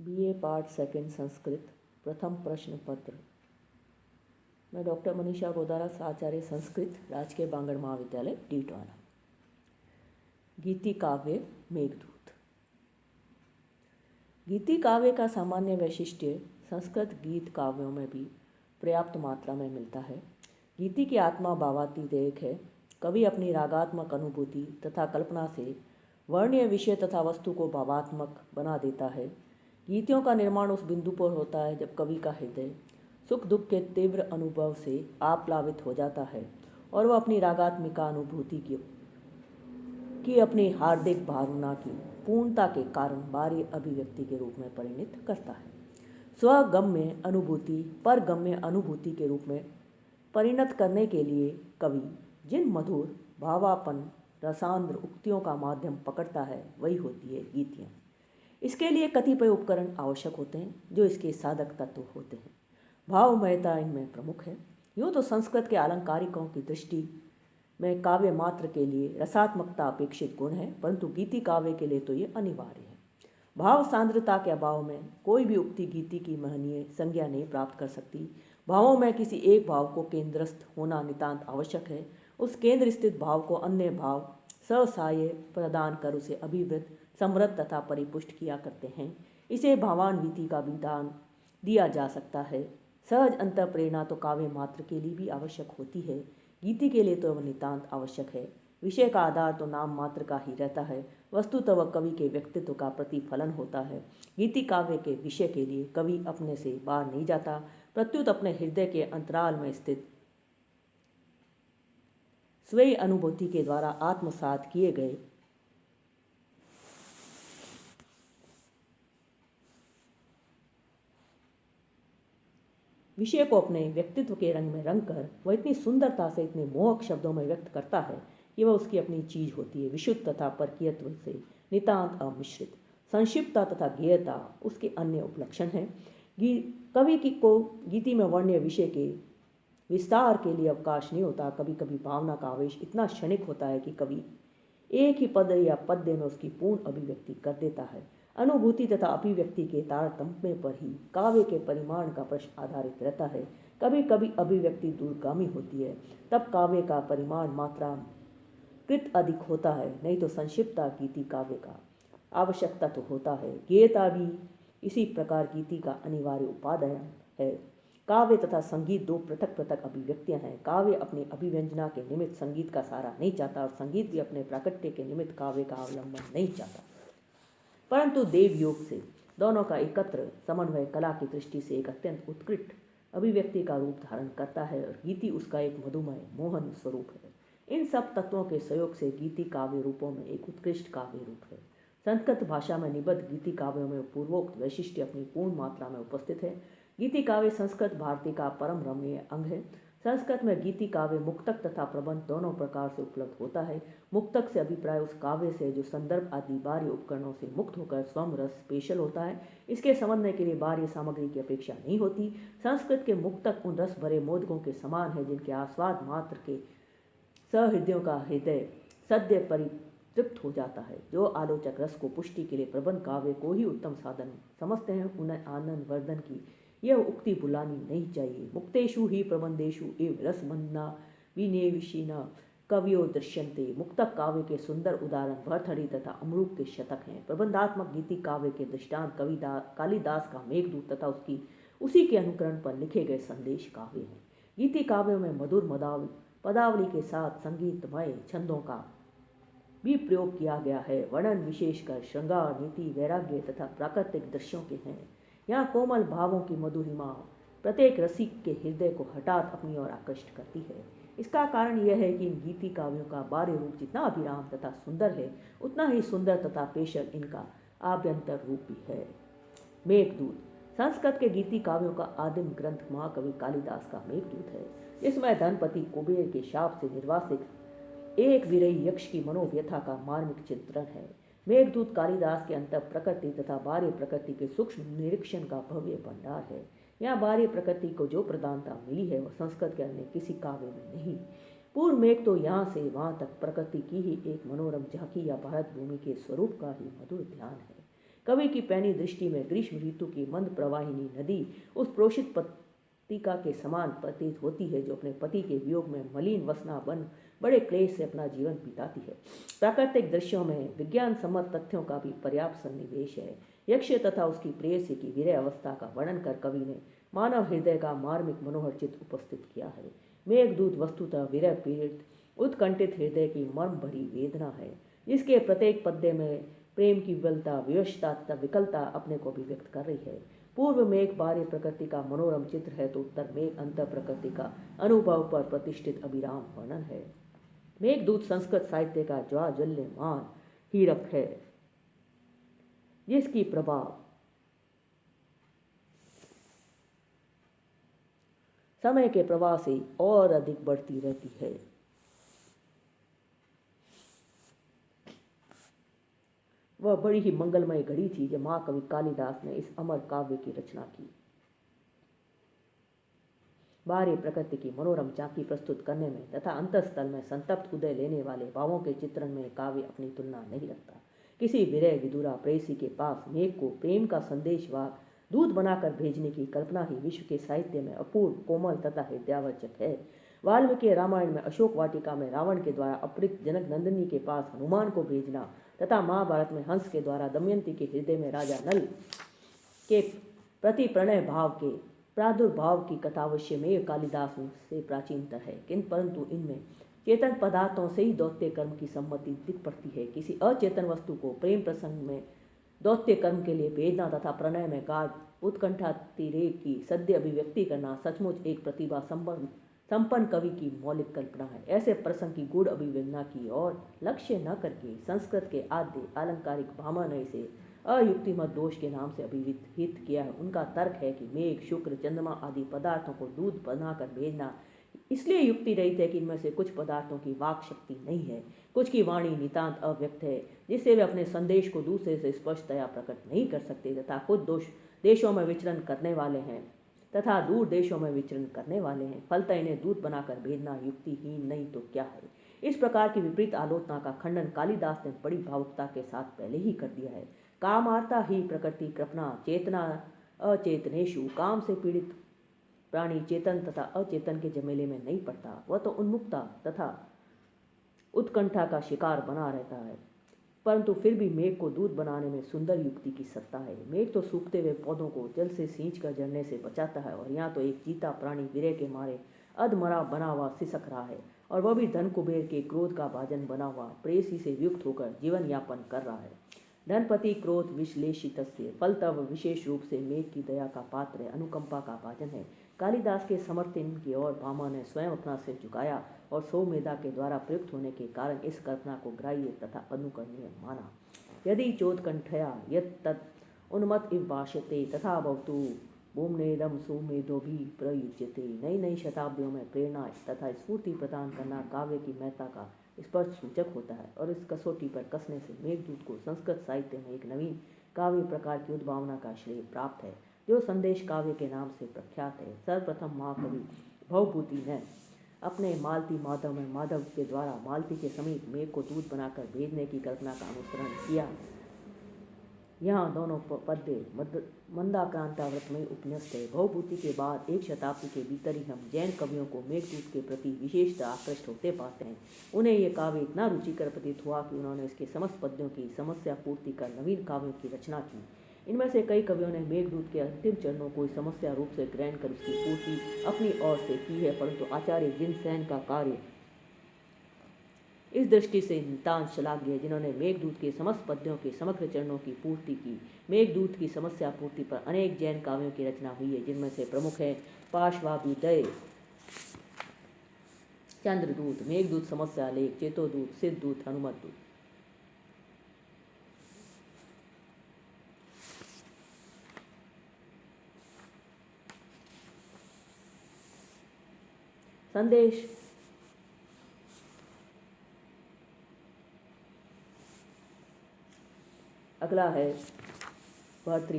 BA part second Sanskrit प्रथम प्रश्न पत्र। मैं डॉक्टर मनीषा गोदारा, आचार्य संस्कृत, राजकीय बांगड़ महाविद्यालय टीटवाना। गीति काव्य मेघदूत। गीति काव्य का सामान्य वैशिष्ट्य संस्कृत गीत काव्यों में भी पर्याप्त मात्रा में मिलता है। गीति की आत्मा भावातीत है। कवि अपनी रागात्मक अनुभूति तथा कल्पना से वर्णीय विषय तथा वस्तु को भावात्मक बना देता है। गीतियों का निर्माण उस बिंदु पर होता है जब कवि का हृदय सुख दुख के तीव्र अनुभव से आप्लावित हो जाता है और वह अपनी रागात्मिका अनुभूति की अपनी हार्दिक भावना की पूर्णता के कारण बाह्य अभिव्यक्ति के रूप में परिणत करता है। स्वगम्य अनुभूति परगम्य अनुभूति के रूप में परिणत करने के लिए कवि जिन मधुर भावापन रसांद्र उक्तियों का माध्यम पकड़ता है वही होती है गीतियाँ। इसके लिए कतिपय उपकरण आवश्यक होते हैं जो इसके साधक तत्व होते हैं। भावमयता इनमें प्रमुख है। यूँ तो संस्कृत के अलंकारिकों की दृष्टि में काव्य मात्र के लिए रसात्मकता अपेक्षित गुण है, परंतु गीति काव्य के लिए तो ये अनिवार्य है। भाव सांद्रता के अभाव में कोई भी उक्ति गीति की महनीय संज्ञा नहीं प्राप्त कर सकती। भावों में किसी एक भाव को केंद्रस्थ होना नितांत आवश्यक है। उस केंद्र स्थित भाव को अन्य भाव ससाय प्रदान कर उसे अभिवृद्ध समृद्ध तथा परिपुष्ट किया करते हैं। इसे भावान्विति का विधान दिया जा सकता है। सहज अंतर प्रेरणा तो काव्य मात्र के लिए भी आवश्यक होती है, गीति के लिए तो वह नितांत आवश्यक है। विषय का आधार तो नाम मात्र का ही रहता है, वस्तुतः वह कवि के व्यक्तित्व का प्रतिफलन होता है। गीति काव्य के विषय के लिए कवि अपने से बाहर नहीं जाता, प्रत्युत अपने हृदय के अंतराल में स्थित स्वयं अनुभूति के द्वारा आत्मसात किए गए विषय को अपने व्यक्तित्व के रंग में रंग कर वह इतनी सुंदरता से इतने मोहक शब्दों में व्यक्त करता है कि वह उसकी अपनी चीज होती है। विशुद्ध तथा परकीयत्व से नितांत अमिश्रित संक्षिप्तता तथा गेयता उसके अन्य उपलक्षण हैं। कवि को गीति में वर्ण्य विषय के विस्तार के लिए अवकाश नहीं होता। कभी कभी भावना का आवेश इतना क्षणिक होता है कि कवि एक ही पद या पद्य में उसकी पूर्ण अभिव्यक्ति कर देता है। अनुभूति तथा अभिव्यक्ति के तारतम्य पर ही काव्य के परिमाण का प्रश्न आधारित रहता है। कभी कभी अभिव्यक्ति दूरगामी होती है, तब काव्य का परिमाण मात्रा कृत अधिक होता है, नहीं तो संक्षिप्तता गीति काव्य का आवश्यक तत्व होता है। गेयता भी इसी प्रकार गीति का अनिवार्य उपादान है। काव्य तथा संगीत दो पृथक पृथक अभिव्यक्तियां हैं। काव्य अपनी अभिव्यंजना के निमित्त संगीत का सहारा नहीं चाहता और संगीत भी अपने प्राकट्य के निमित्त काव्य का अवलंबन नहीं चाहता, परंतु देव योग से दोनों का एकत्र समन्वय कला की दृष्टि से एक अत्यंत उत्कृष्ट अभिव्यक्ति का रूप धारण करता है और गीति उसका एक मधुमय मोहन स्वरूप है। इन सब तत्वों के सहयोग से गीति काव्य रूपों में एक उत्कृष्ट काव्य रूप है। संस्कृत भाषा में निबद्ध गीति काव्यों में पूर्वोक्त वैशिष्ट्य अपनी पूर्ण मात्रा में उपस्थित है। गीति काव्य संस्कृत भारती का परम रमणीय अंग है। संस्कृत में गीति काव्य मुक्तक तथा प्रबंध दोनों प्रकार से उपलब्ध होता है। मुक्तक से अभिप्राय उस काव्य से जो संदर्भ आदि बाह्य उपकरणों से मुक्त होकर स्वयं रस स्पेशल होता है। इसके समझने के लिए बाह्य सामग्री की अपेक्षा नहीं होती। संस्कृत के मुक्तक उन रस भरे मोदकों के समान है जिनके आस्वाद मात्र के सहृदयों का हृदय सद्य परितृप्त हो जाता है। जो आलोचक रस को पुष्टि के लिए प्रबंध काव्य को ही उत्तम साधन समझते हैं, उन्हें आनंद वर्धन की यह उक्ति भुलानी नहीं चाहिए। मुक्तेषु ही प्रबंधेषु एव रसमन्ना विनेविशिना कवियो दृश्यन्ते। मुक्तक काव्य के सुंदर उदाहरण भरथरी तथा अमरूक के शतक हैं। प्रबंधात्मक गीति काव्य के दृष्टांत कालिदास का मेघदूत तथा उसी के अनुकरण पर लिखे गए संदेश काव्य हैं। गीति काव्यों में मधुर पदावली के साथ संगीतमय छंदों का भी प्रयोग किया गया है। वर्णन विशेषकर श्रृंगार नीति वैराग्य तथा प्राकृतिक दृश्यों के हैं। यहाँ कोमल भावों की मधुरिमा प्रत्येक रसिक के हृदय को हठात अपनी ओर आकृष्ट करती है। इसका कारण यह है कि इन गीति काव्यों का बाह्य रूप जितना अभिराम तथा सुंदर है, उतना ही सुंदर तथा पेशल इनका आभ्यंतर रूप भी है। मेघदूत संस्कृत के गीति काव्यों का आदिम ग्रंथ महाकवि कालिदास का मेघदूत है, जिसमें धनपति कुबेर के शाप से निर्वासित एक विरही यक्ष की मनोव्यथा का मार्मिक चित्रण है। मेघदूत कालिदास के अंतर प्रकृति तथा बाह्य प्रकृति के सूक्ष्म निरीक्षण का भव्य भंडार है। यहाँ बाह्य प्रकृति को जो प्रधानता मिली है वह संस्कृत के अन्य किसी काव्य में नहीं। पूर्व मेघ तो यहाँ से वहाँ तक प्रकृति की ही एक मनोरम झांकी या भारत भूमि के स्वरूप का ही मधुर ध्यान है। कवि की पैनी दृष्टि में ग्रीष्म ऋतु की मंद प्रवाहिनी नदी उस प्रोषित पत्तिका के समान प्रतीत होती है जो अपने पति के वियोग में मलिन वसना बन बड़े क्लेश से अपना जीवन बिताती है। प्राकृतिक दृश्यों में विज्ञान सम्मत तथ्यों का भी पर्याप्त सन्निवेश है। यक्ष तथा उसकी प्रेयसी की विरह अवस्था का वर्णन कर कवि ने मानव हृदय का मार्मिक मनोहर चित्र उपस्थित किया है। मेघदूत वस्तुतः विरह पीड़ित उत्कंठित हृदय की मर्म भरी वेदना है, जिसके प्रत्येक पद्य में प्रेम की विवलता, विवशता तथा विकलता अपने को भी व्यक्त कर रही है। पूर्व मेघ बाह्य प्रकृति का मनोरम चित्र है तो उत्तर मेघ अंतर प्रकृति का अनुभव पर प्रतिष्ठित अभिराम वर्णन है। मेघदूत संस्कृत साहित्य का ज्वाज्वल्यमान हीरक है, जिसकी प्रभा समय के प्रवाह से और अधिक बढ़ती रहती है। वह बड़ी ही मंगलमय घड़ी थी जब महाकवि कालिदास ने इस अमर काव्य की रचना की। बाहरी प्रकृति की मनोरम झांकी प्रस्तुत करने में तथा अंतःस्थल में संतप्त उदय लेने वाले भावों के चित्रण में काव्य अपनी तुलना नहीं रखता। किसी विरह विदुरा प्रेयसी के पास मेघ को प्रेम का संदेशवाहक दूत बनाकर भेजने की कल्पना ही विश्व के साहित्य में अपूर्व, कोमल तथा हृदयावर्चक है। वाल्मीकि रामायण में अशोक वाटिका में रावण के द्वारा अपहृत जनक नंदिनी के पास हनुमान को भेजना तथा महाभारत में हंस के द्वारा दमयंती के हृदय में राजा नल के प्रति प्रणय भाव के प्रादुर्भाव की कथा अवश्य में कालिदास से प्राचीनतर है, किंतु परंतु इनमें चेतन पदार्थों से ही दौत्य कर्म की सम्मति दिख पड़ती है। किसी अचेतन वस्तु को प्रेम प्रसंग में दौत्य कर्म के लिए भेजना तथा प्रणय में गाढ़ उत्कंठातिरेक की सद्य अभिव्यक्ति करना सचमुच एक प्रतिभा संपन्न कवि की मौलिक कल्पना है। ऐसे प्रसंग की गूढ़ अभिव्यंजना की और लक्ष्य न करके संस्कृत के आद्य आलंकारिक भामानय से अयुक्तिमत दोष के नाम से अभिहित किया है। उनका तर्क है कि मेघ, शुक्र, चंद्रमा आदि पदार्थों को दूध बनाकर भेजना इसलिए युक्ति रहित है कि इनमें से कुछ पदार्थों की वाक शक्ति नहीं है, कुछ की वाणी नितांत अव्यक्त है, जिससे वे अपने संदेश को दूसरे से स्पष्टतया प्रकट नहीं कर सकते तथा खुद देशों में विचरण करने वाले हैं तथा दूर देशों में विचरण करने वाले हैं। फलतः इन्हें दूत बनाकर भेजना युक्तिहीन नहीं तो क्या है। इस प्रकार की विपरीत आलोचना का खंडन कालिदास ने बड़ी भावुकता के साथ पहले ही कर दिया है। कामार्ता ही प्रकृति कृपणा चेतना अचेतनेशु। काम से पीड़ित प्राणी चेतन तथा अचेतन के झमेले में नहीं पड़ता, वह तो उन्मुक्ता तथा उत्कंठा का शिकार बना रहता है। परंतु फिर भी मेघ को दूध बनाने में सुंदर युक्ति की सत्ता है। मेघ तो सूखते हुए पौधों को जल से सींच कर जलने से बचाता है, और यहाँ तो एक जीता प्राणी विरह के मारे अधमरा बना हुआ सिसक रहा है, और वह भी धन कुबेर के क्रोध का भाजन बना हुआ प्रेयसी से युक्त होकर जीवन यापन कर रहा है। धनपति क्रोध विश्लेषितस्य, फलतः विशेष रूप से मेघ की दया का पात्र है, अनुकंपा का भाजन है। कालिदास के समर्थन की ओर भामा ने स्वयं अपना सिर झुकाया और सौमेधा के द्वारा प्रयुक्त होने के कारण इस कल्पना को ग्राह्य तथा अनुकरणीय माना। यदि चोत्कंठया यत् उन्मत्त इव भाष्यते तथा भवतु भूमनेदम सुमेधो भी प्रयुज्यते। नई नई शताब्दियों में प्रेरणा तथा स्फूर्ति प्रदान करना काव्य की महत्ता का स्पष्ट सूचक होता है, और इस कसौटी पर कसने से मेघदूत को संस्कृत साहित्य में एक नवीन काव्य प्रकार की उद्भावना का श्रेय प्राप्त है, जो संदेश काव्य के नाम से प्रख्यात है। सर्वप्रथम महाकवि भवभूति ने अपने मालती माधव में माधव के द्वारा मालती के समीप मेघ को दूध बनाकर भेजने की कल्पना का अनुसरण किया। यहाँ दोनों पद्य मंदाक्रांताव्रत में उपन्यस्त है। भवभूति के बाद एक शताब्दी के भीतर ही हम जैन कवियों को मेघदूत के प्रति विशेषतः आकृष्ट होते पाते हैं। उन्हें यह काव्य इतना रुचिकर प्रतीत हुआ कि उन्होंने इसके समस्त पद्यों की समस्या पूर्ति कर नवीन काव्यों की रचना की। इनमें से कई कवियों ने मेघदूत के अंतिम चरणों को समस्या रूप से ग्रहण कर उसकी पूर्ति अपनी ओर से की है, परंतु आचार्य जिनसेन का कार्य इस दृष्टि से नितांत श्लाघ्य है, जिन्होंने मेघदूत के समस्त पद्यों के समग्र चरणों की पूर्ति की। मेघदूत की समस्या पूर्ति पर अनेक जैन काव्यों की रचना हुई है, जिनमें से प्रमुख है पार्श्वाभ्युदय, चंद्रदूत, मेघदूत समस्या लेख, चेतोदूत, सिद्धदूत, हनुमत दूत। संदेश अगला है भर्तृ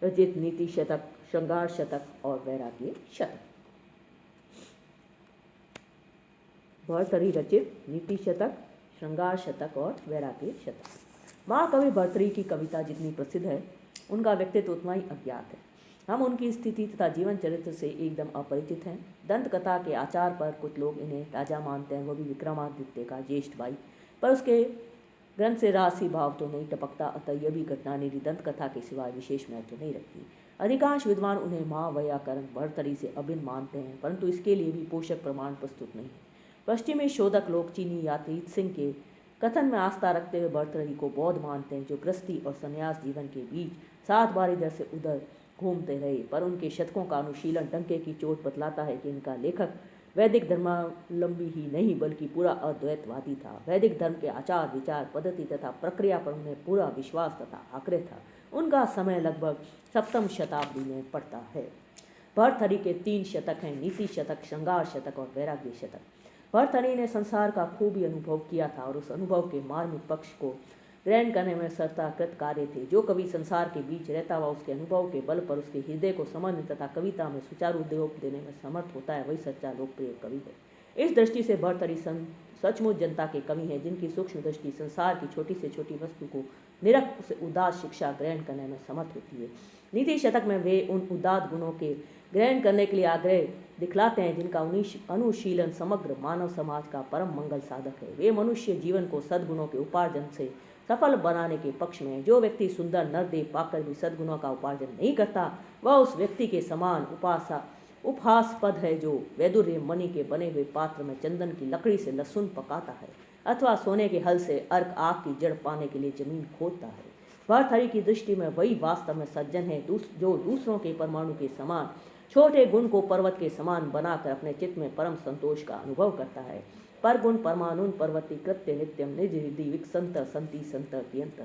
रचित नीति शतक, श्रृंगार शतक और वैराग्य शतक। भर्तृ रचित नीति शतक, श्रृंगार शतक और वैराग्य शतक। महाकवि भर्तृहरि की कविता जितनी प्रसिद्ध है, उनका व्यक्तित्व उतना ही अज्ञात है। हम उनकी स्थिति तथा जीवन चरित्र से एकदम अपरिचित हैं। दंत कथा के आचार पर कुछ लोग इन्हें राजा मानते हैं, वो भी विक्रमादित्य का ज्येष्ठ भाई, पर उसके ग्रंथ से राशि भाव तो नहीं टपकता, अतः यह भी घटना निरी दंत कथा के सिवाय विशेष महत्व नहीं रखती। अधिकांश विद्वान उन्हें महावैयाकरण भर्तृहरि से अभिन्न मानते हैं, परंतु इसके लिए भी पोषक प्रमाण प्रस्तुत नहीं है। पश्चिमी शोधक लोग चीनी यातीत सिंह के कथन में आस्था रखते हुए भर्तृहरि को बौद्ध मानते हैं, जो गृहस्थी और संन्यास जीवन के बीच 7 बार इधर से उधर घूमते रहे, पर उनके शतकों का अनुशीलन डंके की चोट बतलाता है कि इनका लेखक वैदिक धर्मावलंबी ही नहीं बल्कि पूरा अद्वैतवादी था। वैदिक धर्म के आचार विचार पद्धति तथा प्रक्रिया पर उन्हें पूरा विश्वास तथा आग्रह था। उनका समय लगभग 7वीं शताब्दी में पड़ता है। भर्तृहरि के 3 शतक हैं, नीति शतक, श्रृंगार शतक और वैराग्य शतक। भर्तृहरि ने संसार का खूब अनुभव किया था और उस अनुभव के मार्मिक पक्ष को ग्रहण करने में सरताकृत कार्य थे। जो कवि संसार के बीच रहता हुआ उसके अनुभव के बल पर उसके हृदय को समझने तथा कविता में सुचारू उद्योग देने में समर्थ होता है, वही सच्चा लोकप्रिय कवि है। इस दृष्टि से भर्तृहरि सचमुच जनता के कवि हैं, जिनकी सूक्ष्म दृष्टि संसार की छोटी से छोटी वस्तु को निरख से उदास शिक्षा ग्रहण करने में समर्थ होती है। नीति शतक में वे उन उदात गुणों के ग्रहण करने के लिए आग्रह दिखलाते हैं जिनका अनुशीलन समग्र मानव समाज का परम मंगल साधक है। वे मनुष्य जीवन को सद्गुणों के उपार्जन से सफल बनाने के पक्ष में। जो व्यक्ति सुंदर नरदेव पाकर भी सद्गुणों का उपार्जन नहीं करता, वह उस व्यक्ति के समान उपहासास्पद है जो वैदुर्य मणि के बने हुए पात्र में चंदन की लकड़ी से लहसुन पकाता है अथवा सोने के हल से अर्क आग की जड़ पाने के लिए जमीन खोदता है। भर्तृहरि की दृष्टि में वही वास्तव में सज्जन है जो दूसरों के परमाणु के समान छोटे गुण को पर्वत के समान बनाकर अपने चित्त में परम संतोष का अनुभव करता है। पर गुण परमाणुन पर्वती कृत्य नित्यम निज हृदय विकसंत संति संत कियंत।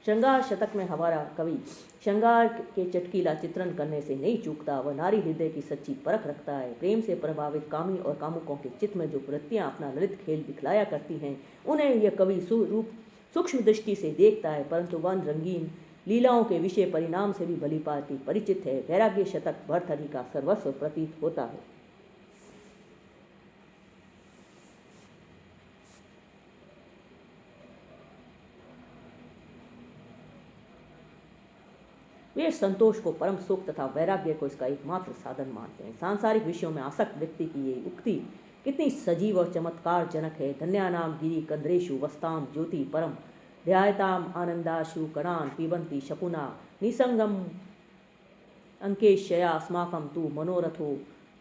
श्रृंगार शतक में हमारा कवि श्रृंगार के चटकीला चित्रण करने से नहीं चूकता। वह नारी हृदय की सच्ची परख रखता है। प्रेम से प्रभावित कामी और कामुकों के चित्त में जो वृत्तियां अपना ललित खेल दिखलाया करती हैं, उन्हें यह कवि सूक्ष्म दृष्टि से देखता है, परंतु वन रंगीन लीलाओं के विषय परिणाम से भी भली भांति परिचित है। वैराग्य शतक भर्तृहरि का सर्वस्व प्रतीत होता है। वे संतोष को परम सुख तथा वैराग्य को इसका एकमात्र साधन मानते हैं। सांसारिक विषयों में आसक्त व्यक्ति की ये उक्ति कितनी सजीव और चमत्कार जनक है। धन्यानाम गिरि कंद्रेशु वस्ताम ज्योति परम ध्यायताम आनंदाशु कणान पिबंती शकुना निसंगम अंकेशया अस्माकं तु मनोरथो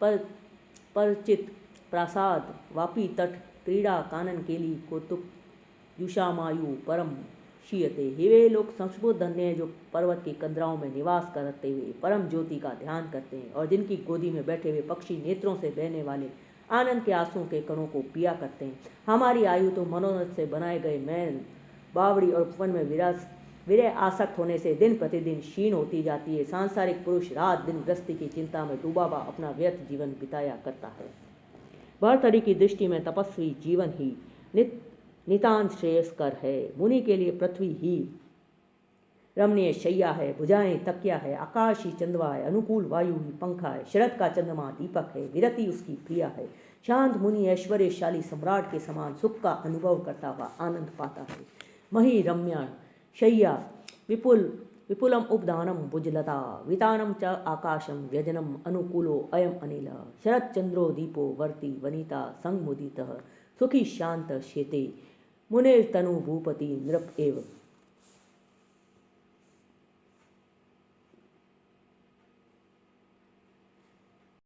परचित प्रासाद वापी तट क्रीड़ा कानन केली कौतुक युषामायु परम शीयते। वे लोग संस्कृत धन्य हैं जो पर्वत की कंदराओं में निवास करते हुए परम ज्योति का ध्यान करते हैं और जिनकी गोदी में बैठे हुए पक्षी नेत्रों से बहने वाले आनंद के आंसुओं के कणों को पिया करते हैं। हमारी आयु तो मनोरथ से बनाए गए मैल बावड़ी और उपवन में विरह आसक्त होने से दिन प्रतिदिन क्षीण होती जाती है। सांसारिक पुरुष रात दिन गृहस्थी की चिंता में डूबा हुआ अपना व्यर्थ जीवन बिताया करता है। भर्तृहरि की दृष्टि में तपस्वी जीवन ही नितांत श्रेयस्कर है। मुनि के लिए पृथ्वी ही रमणीय शैया है, भुजाएं तकिया है, आकाश ही चंदवा है, अनुकूल वायु ही पंखा है, शरद का चंद्रमा दीपक है, विरति उसकी प्रिया है। शांत मुनि ऐश्वर्यशाली सम्राट के समान सुख का अनुभव करता हुआ आनंद पाता है। मही रम्या शय्या विपुलम उपदानम भुजलता वितानम च आकाशम व्यजनम अनुकूलो अयम अनिल शरद चंद्रो दीपो वर्ति वनिता संग मुदितः सुखी शांत शेते मुनिर्तनु भूपति नृप एव।